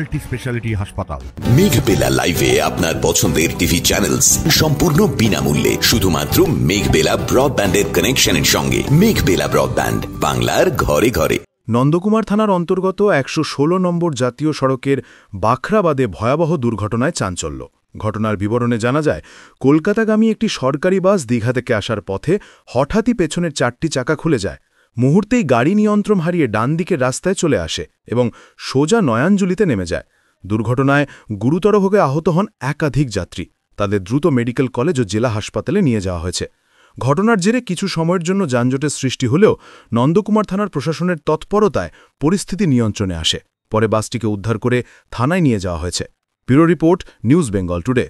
Multi speciality হাসপাতাল। মেঘবেলা লাইভে আপনার পছন্দের টিভি চ্যানেলস সম্পূর্ণ বিনামূল্যে, শুধুমাত্র মেঘবেলা ব্রডব্যান্ডের কানেকশনের সঙ্গে। মেঘবেলা ব্রডব্যান্ড, বাংলার ঘরে ঘরে। নন্দকুমার থানার অন্তর্গত ১১৬ নম্বর জাতীয় সড়কের বাখরাবাদে ভয়াবহ দুর্ঘটনায় চাঞ্চল্য। ঘটনার বিবরণে জানা যায়, কলকাতাগামী একটি সরকারি বাস দীঘা থেকে আসার পথে হঠাৎই পেছনের ৪টি চাকা খুলে যায়। মুহূর্তেই গাড়ি নিয়ন্ত্রণ হারিয়ে ডান দিকের রাস্তায় চলে আসে এবং সোজা নয়াঞ্জলিতে নেমে যায়। দুর্ঘটনায় গুরুতরভাবে আহত হন একাধিক যাত্রী। তাদের দ্রুত মেডিকেল কলেজ ও জেলা হাসপাতালে নিয়ে যাওয়া হয়েছে। ঘটনার জেরে কিছু সময়ের জন্য যানজটের সৃষ্টি হলেও নন্দকুমার থানার প্রশাসনের তৎপরতায় পরিস্থিতি নিয়ন্ত্রণে আসে। পরে বাসটিকে উদ্ধার করে থানায় নিয়ে যাওয়া হয়েছে। Bureau report, news Bengal today.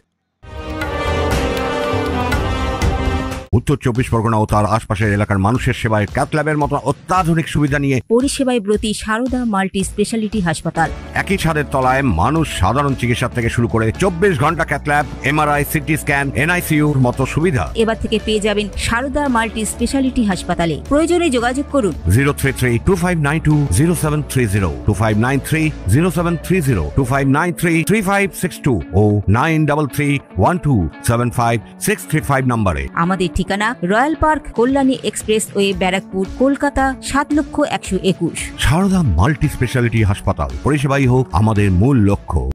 উত্তর ২৪ পরগনা ও তার আশপাশের এলাকার মানুষের সেবায় ক্যাথ ল্যাবের মতো অত্যাধুনিক সুবিধা নিয়ে পরিষেবায় ব্রতী সারদা মাল্টি স্পেশালিটি হাসপাতাল। একই ছাদের তলায় মানুষ সাধারণ চিকিৎসা থেকে শুরু করে ২৪ ঘন্টা cath lab, MRI, CT scan, এনআইসিইউর মতো সুবিধা এবার থেকে পেয়ে যাবেন সারদা মাল্টি স্পেশালিটি হাসপাতালে। প্রয়োজনে যোগাযোগ করুন 033-2592-0730, 2593-0730, 2593-3562 ও 9331275635 নম্বরে। আমাদের ঠিকানা royal park, Kalyani express way, Barrackpore, Kolkata ৭,১২১। সারদা মাল্টি স্পেশালিটি হাসপাতাল, পরিষেবাই হোক আমাদের মূল লক্ষ্য।